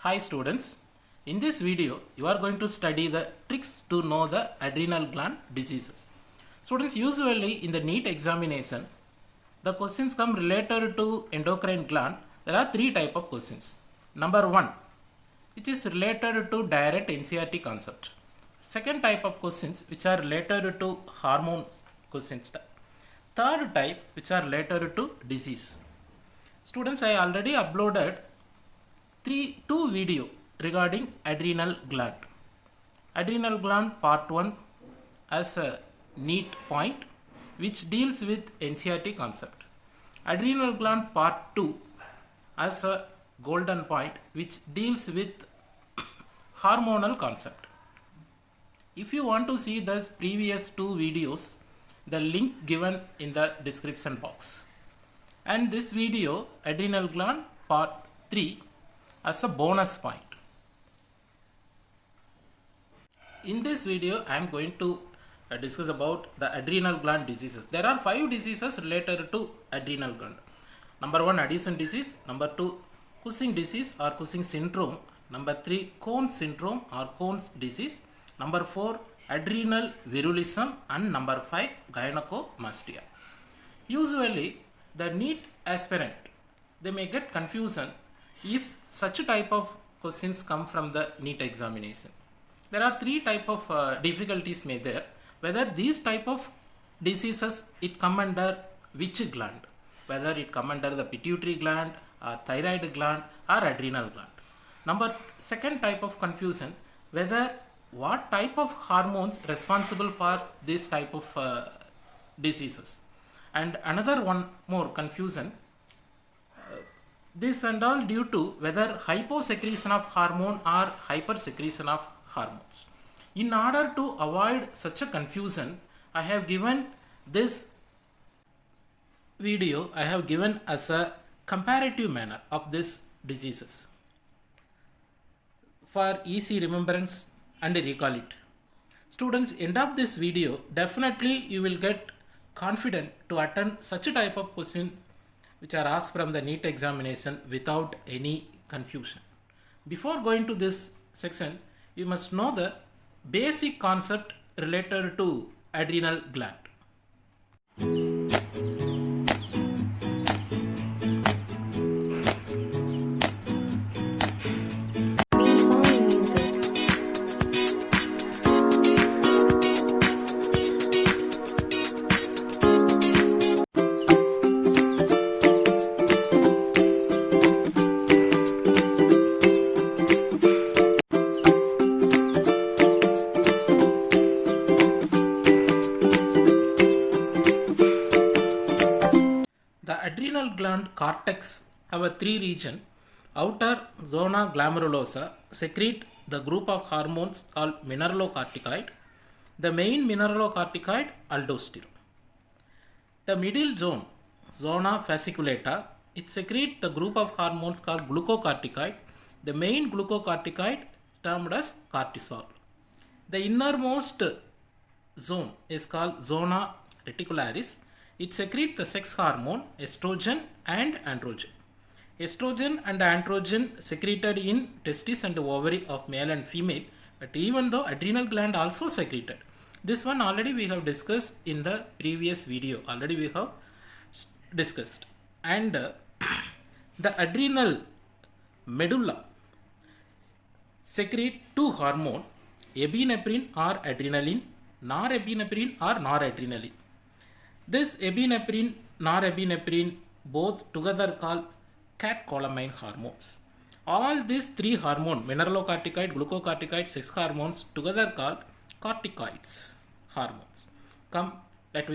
Hi students, in this video you are going to study the tricks to know the adrenal gland diseases. Students, usually in the NEET examination, the questions come related to endocrine gland. There are three type of questions. Number one, which is related to direct NCERT concept. Second type of questions which are related to hormones questions. Third type which are related to disease. Students, I already uploaded two video regarding adrenal gland. Adrenal gland part 1 as a NEET point which deals with NCERT concept. Adrenal gland part 2 as a golden point which deals with hormonal concept. If you want to see the previous two videos, the link given in the description box. And this video, adrenal gland part 3 as a bonus point. In this video, I am going to discuss about the adrenal gland diseases. There are 5 diseases related to adrenal gland. Number 1, Addison disease. Number 2, Cushing disease or Cushing syndrome. Number 3, Cone syndrome or Cone's disease. Number 4, adrenal virulism. And number 5, gynecomastia. Usually, the NEET aspirant, they may get confusion if such type of questions come from the NEET examination. There are 3 type of difficulties may there. Whether these type of diseases it come under which gland, whether it come under the pituitary gland, thyroid gland or adrenal gland. Second type of confusion, whether what type of hormones responsible for this type of diseases. And another one more confusion, this and all due to whether hyposecretion of hormone or hypersecretion of hormones. In order to avoid such a confusion, I have given this video, I have given as a comparative manner of these diseases for easy remembrance and recall it. Students, end of this video, definitely you will get confident to attempt such a type of question which are asked from the NEET examination without any confusion. Before going to this section, you must know the basic concept related to adrenal gland. Adrenal gland cortex have a 3 region. Outer zona glomerulosa secrete the group of hormones called mineralocorticoid. The main mineralocorticoid aldosterone. The middle zone, zona fasciculata, it secrete the group of hormones called glucocorticoid. The main glucocorticoid termed as cortisol. The innermost zone is called zona reticularis. It secretes the sex hormone estrogen and androgen. Estrogen and androgen secreted in testis and ovary of male and female, but even though adrenal gland also secreted. This one already we have discussed in the previous video. Already we have discussed. And the adrenal medulla secrete 2 hormones, epinephrine or adrenaline, norepinephrine or noradrenaline. This epinephrine, norepinephrine, both together called catecholamine hormones. All these 3 hormones, mineralocorticoid, glucocorticoid, sex hormones, together called corticoids hormones. Let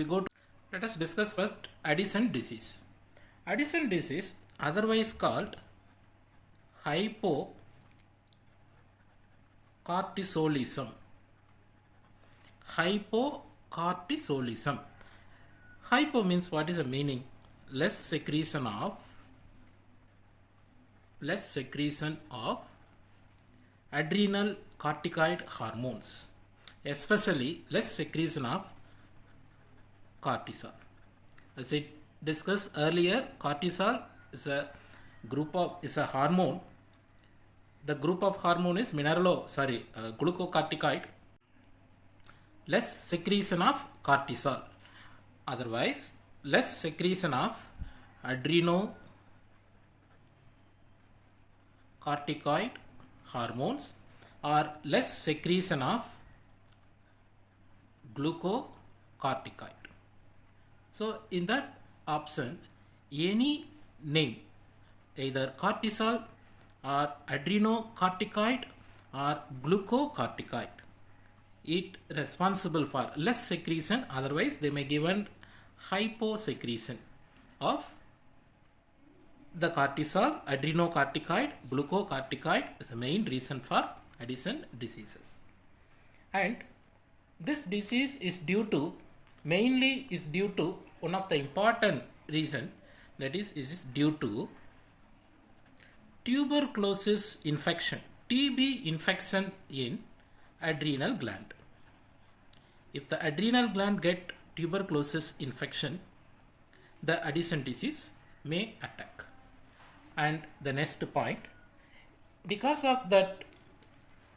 us discuss first Addison disease. Addison disease, otherwise called hypocortisolism. Hypocortisolism. Hypo means what is the meaning? Less secretion of adrenal corticoid hormones, especially less secretion of cortisol. As I discussed earlier, cortisol is a hormone. the group of hormone is glucocorticoid, less secretion of cortisol. Otherwise, less secretion of adrenocorticoid hormones or less secretion of glucocorticoid. So in that option, any name, either cortisol or adrenocorticoid or glucocorticoid, it responsible for less secretion, otherwise they may given hyposecretion of the cortisol, adrenocorticoid, glucocorticoid is the main reason for Addison diseases. And this disease is due to one of the important reason, that is due to tuberculosis infection, TB infection in adrenal gland. If the adrenal gland get tuberculosis infection, the Addison disease may attack. And the next point, because of that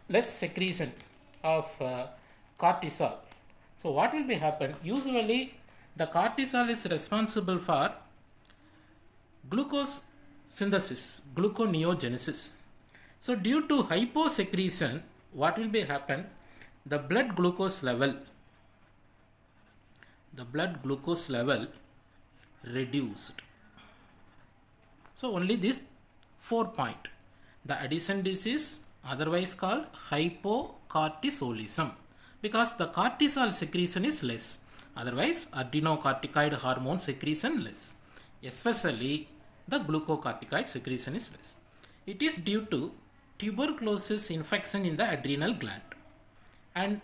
less secretion of cortisol, so what will be happen? Usually the cortisol is responsible for glucose synthesis, gluconeogenesis. So due to hyposecretion, what will be happen? The blood glucose level reduced. So only this 4 point. The Addison disease, otherwise called hypocortisolism, because the cortisol secretion is less, otherwise adrenocorticoid hormone secretion less, especially the glucocorticoid secretion is less. It is due to tuberculosis infection in the adrenal gland, and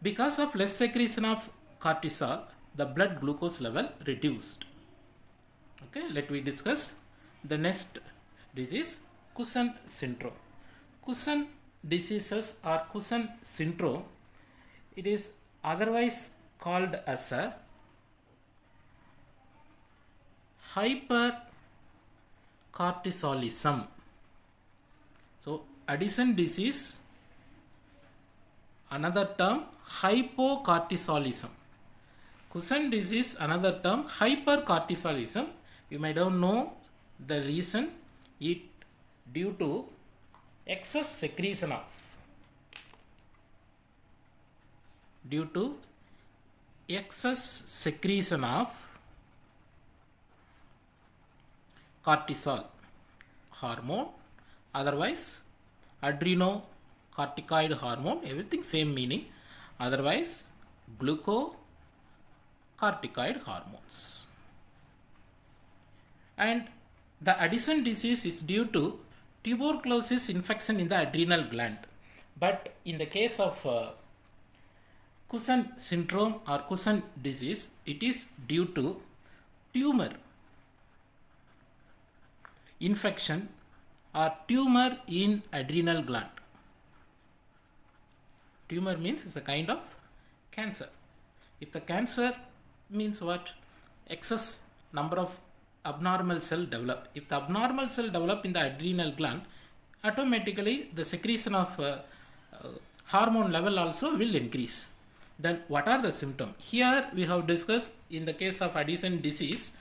because of less secretion of cortisol, the blood glucose level reduced. Okay, let me discuss the next disease, Cushing syndrome. Cushing diseases or Cushing syndrome, it is otherwise called as a hypercortisolism. So Addison disease, another term hypocortisolism. Cushing disease, another term hypercortisolism. You might don't know the reason. It due to excess secretion of cortisol hormone, otherwise adrenocorticoid hormone, everything same meaning, otherwise glucocorticoid hormones. And the Addison disease is due to tuberculosis infection in the adrenal gland. But in the case of Cushing syndrome or Cushing disease, it is due to tumor infection or tumor in adrenal gland. Tumor means it's a kind of cancer. If the cancer means what? Excess number of abnormal cell develop. If the abnormal cell develop in the adrenal gland, automatically the secretion of hormone level also will increase. Then what are the symptoms? Here we have discussed in the case of Addison disease,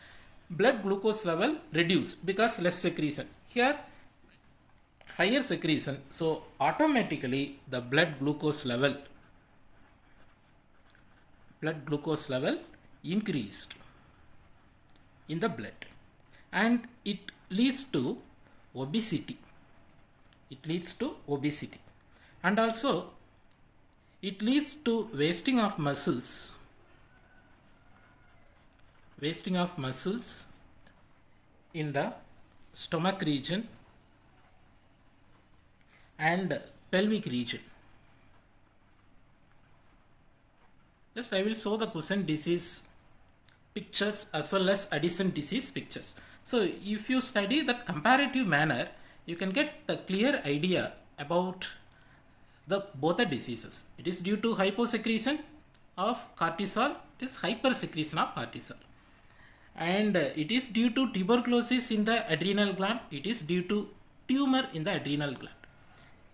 blood glucose level reduced because less secretion. Here higher secretion, so automatically the blood glucose level increased in the blood, and it leads to obesity. And also it leads to wasting of muscles in the stomach region and pelvic region. Just I will show the Cushing disease pictures as well as Addison disease pictures. So if you study that comparative manner, you can get the clear idea about both the diseases. It is due to hyposecretion of cortisol, it is hypersecretion of cortisol. And it is due to tuberculosis in the adrenal gland, it is due to tumor in the adrenal gland.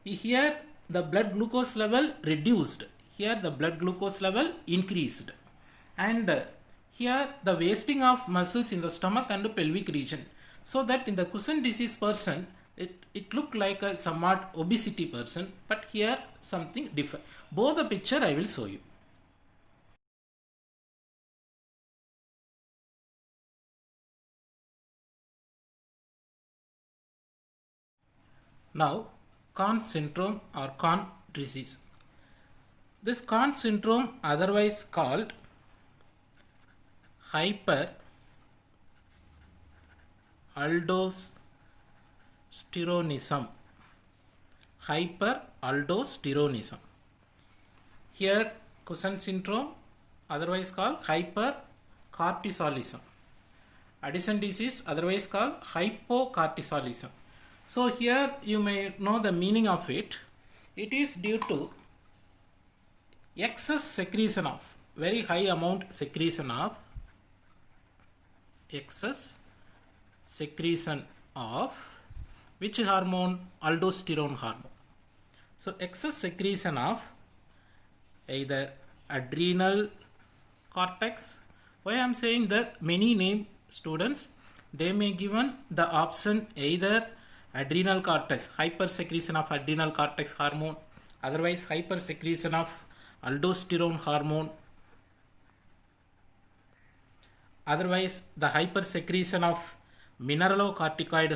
Here the blood glucose level reduced, here the blood glucose level increased, and here the wasting of muscles in the stomach and pelvic region, so that in the Cushing disease person it looked like a somewhat obesity person, but here something different. Both the picture I will show you. Now, Conn syndrome or Conn disease. This Conn syndrome, otherwise called hyperaldosteronism. Hyperaldosteronism. Here, Cushing syndrome, otherwise called hypercortisolism. Addison disease, otherwise called hypocortisolism. So here you may know the meaning of it. It is due to excess secretion of, very high amount secretion of, excess secretion of which hormone? Aldosterone hormone. So excess secretion of either adrenal cortex. Why I am saying that many name students, they may given the option either adrenal cortex, hypersecretion of adrenal cortex hormone, otherwise hypersecretion of aldosterone hormone, otherwise the hypersecretion of mineralocorticoid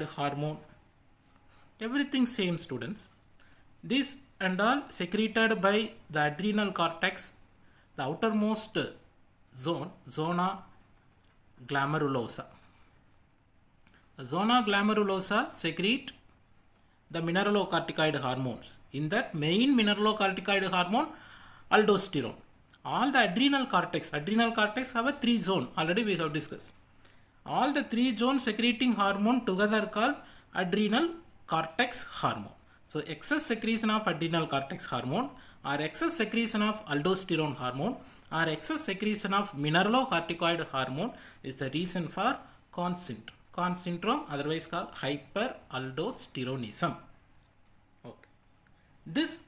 hormone, everything same students. This and all secreted by the adrenal cortex, the outermost zone, zona glomerulosa. The zona glomerulosa secrete the mineralocorticoid hormones. In that main mineralocorticoid hormone, aldosterone. All the adrenal cortex have a 3 zone, already we have discussed. All the 3 zones secreting hormone together called adrenal cortex hormone. So excess secretion of adrenal cortex hormone or excess secretion of aldosterone hormone or excess secretion of mineralocorticoid hormone is the reason for Conn syndrome. Conn syndrome, otherwise called hyperaldosteronism. Okay. This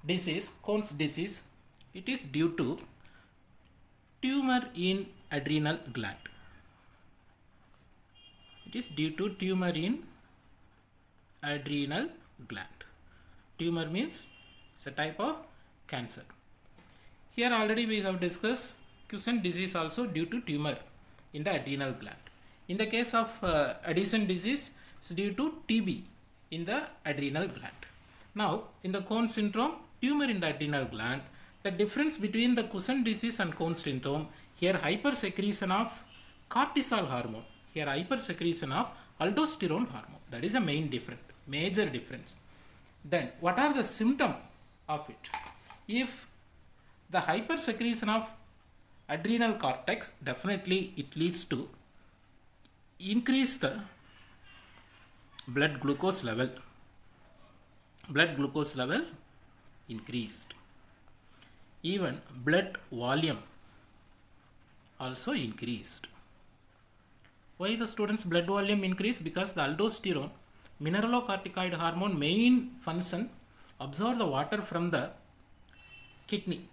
disease, Conn's disease, it is due to tumor in adrenal gland. It is due to tumor in adrenal gland. Tumor means it's a type of cancer. Here already we have discussed Cushing disease also due to tumor in the adrenal gland. In the case of Addison disease, it's due to TB in the adrenal gland. Now, in the Conn syndrome, tumor in the adrenal gland, the difference between the Cushing disease and Conn syndrome, here hypersecretion of cortisol hormone, here hypersecretion of aldosterone hormone. That is a major difference. Then, what are the symptoms of it? If the hypersecretion of adrenal cortex, definitely it leads to increase the blood glucose level. Blood glucose level increased. Even blood volume also increased. Why the students' blood volume increased? Because the aldosterone, mineralocorticoid hormone, main function absorb the water from the kidney.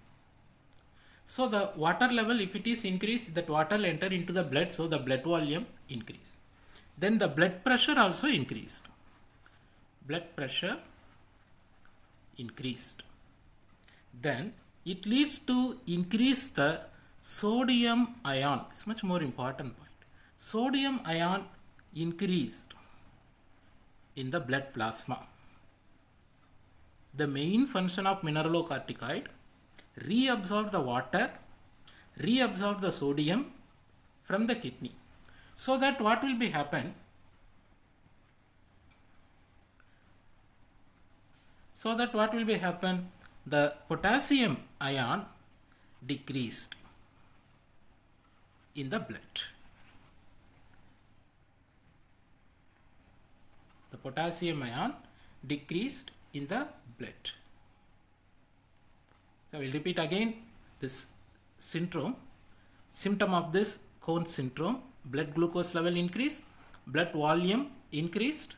So the water level, if it is increased, that water will enter into the blood, so the blood volume increased. Then the blood pressure also increased. Blood pressure increased. Then it leads to increase the sodium ion. It's much more important point. Sodium ion increased in the blood plasma. The main function of mineralocorticoid, reabsorb the water, reabsorb the sodium from the kidney. So that what will be happen? The potassium ion decreased in the blood. The potassium ion decreased in the blood. I will repeat again this syndrome. Symptom of this Cone syndrome, blood glucose level increased, blood volume increased,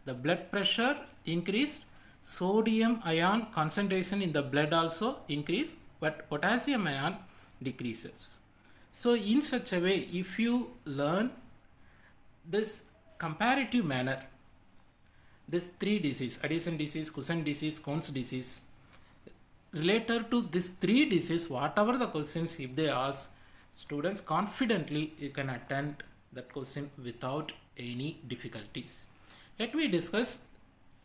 the blood pressure increased, sodium ion concentration in the blood also increased, but potassium ion decreases. So in such a way, if you learn this comparative manner, this three disease, Addison disease, Cousin disease, Cone's disease, related to these three diseases, whatever the questions if they ask, students confidently you can attempt that question without any difficulties. Let me discuss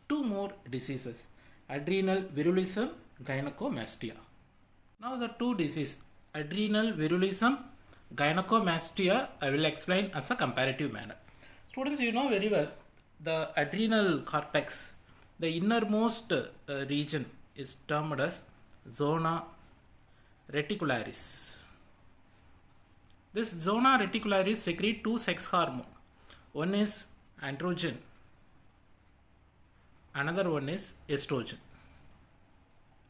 two more diseases, adrenal virulism, gynecomastia. Now the two diseases, adrenal virulism, gynecomastia, I will explain as a comparative manner. Students, you know very well, the adrenal cortex, the innermost region is termed as zona reticularis. This zona reticularis secrete two sex hormone. One is androgen, another one is estrogen.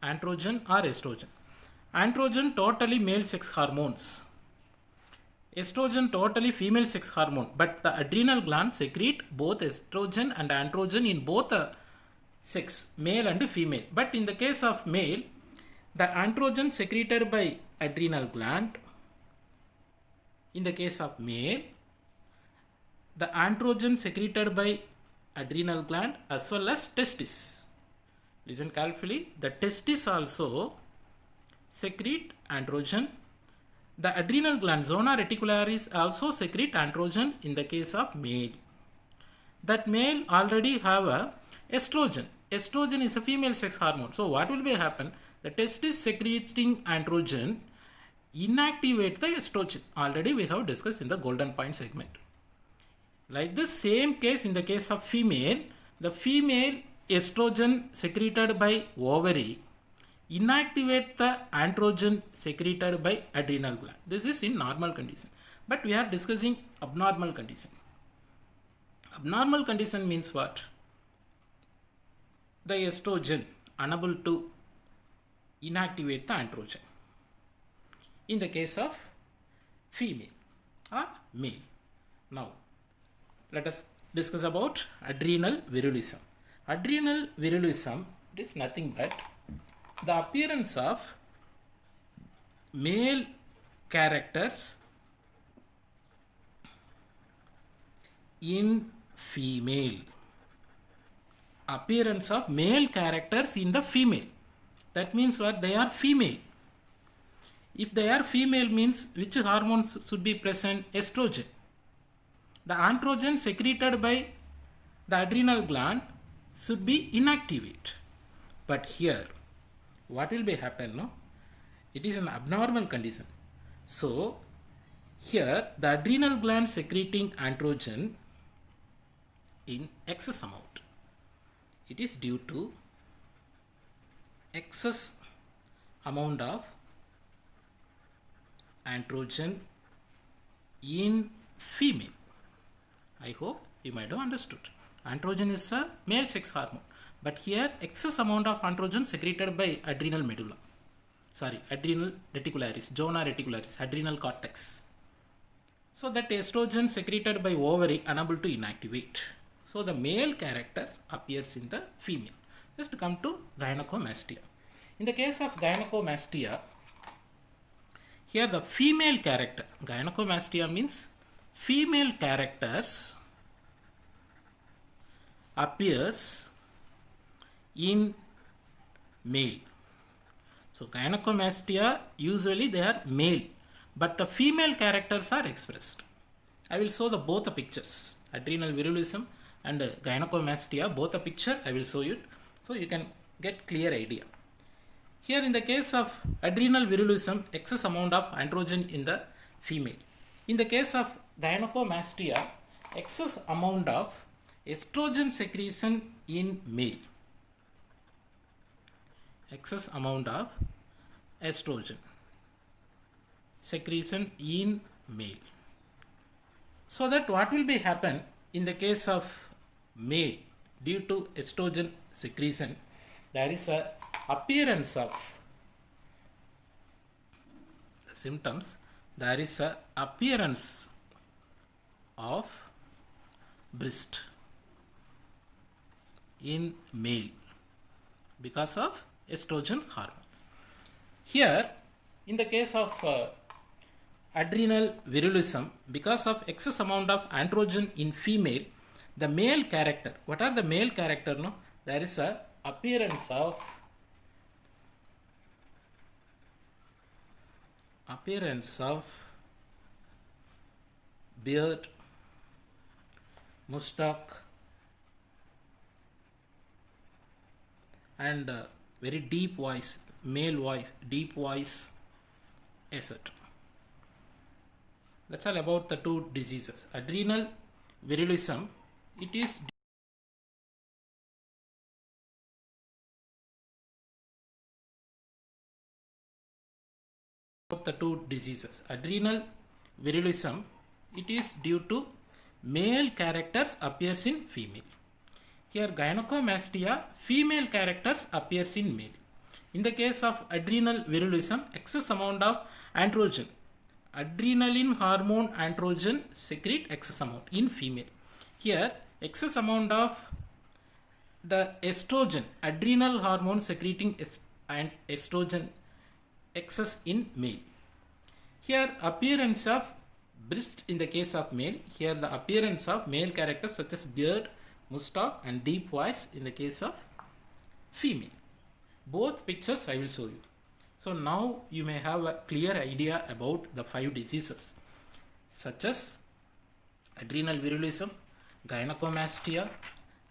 Androgen or estrogen. Androgen totally male sex hormones. Estrogen totally female sex hormone, but the adrenal gland secrete both estrogen and androgen in both sex, male and female. But in the case of male, the androgen secreted by adrenal gland. In the case of male, the androgen secreted by adrenal gland as well as testis. Listen carefully, the testis also secrete androgen. The adrenal gland zona reticularis also secrete androgen in the case of male. That male already have a estrogen. Estrogen is a female sex hormone. So what will be happen? The testis secreting androgen inactivate the estrogen. Already we have discussed in the golden point segment. Like the same case in the case of female, the female estrogen secreted by ovary inactivate the androgen secreted by adrenal gland. This is in normal condition. But we are discussing abnormal condition. Abnormal condition means what? The estrogen unable to inactivate the androgen. In the case of female or male. Now, let us discuss about adrenal virulism. Adrenal virulism is nothing but the appearance of male characters in female. Appearance of male characters in the female. That means what? They are female. If they are female means which hormones should be present? Estrogen. The androgen secreted by the adrenal gland should be inactivate. But here, what will be happen? No? It is an abnormal condition. So, here the adrenal gland secreting androgen in excess amount. It is due to excess amount of androgen in female. I hope you might have understood. Androgen is a male sex hormone, but here excess amount of androgen secreted by adrenal medulla. Adrenal reticularis, zona reticularis, adrenal cortex. So that estrogen secreted by ovary unable to inactivate. So the male characters appears in the female. Just come to gynecomastia. In the case of gynecomastia, here the female character, gynecomastia means female characters appears in male. So gynecomastia usually they are male, but the female characters are expressed. I will show the both the pictures, adrenal virulism and gynecomastia, both the picture I will show you, so you can get clear idea. Here in the case of adrenal virulism, excess amount of androgen in the female. In the case of gynecomastia, excess amount of estrogen secretion in male. Excess amount of estrogen secretion in male. So that what will be happen in the case of male, due to estrogen secretion, there is a appearance of the symptoms there is a appearance of breast in male because of estrogen hormones. Here, in the case of adrenal virulism, because of excess amount of androgen in female, the male character, what are the male character? No, there is a appearance of beard, mustache, and very deep voice, male voice, deep voice, etc. That's all about the two diseases. Adrenal virulism, it is about the two diseases. Adrenal virulism, it is due to male characters appears in female. Here gynecomastia, female characters appears in male. In the case of adrenal virulism, excess amount of androgen, adrenaline hormone androgen secrete excess amount in female. Here excess amount of the estrogen, adrenal hormone secreting and estrogen excess in male. Here appearance of breast in the case of male. Here the appearance of male characters such as beard, mustache and deep voice in the case of female. Both pictures I will show you. So now you may have a clear idea about the 5 diseases such as adrenal virulism, gynecomastia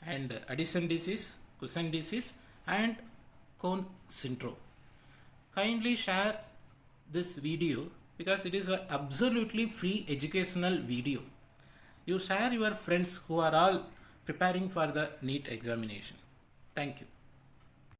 and Addison disease, Cushing disease and Cone syndrome. Kindly share this video because it is an absolutely free educational video. You share your friends who are all preparing for the NEET examination. Thank you.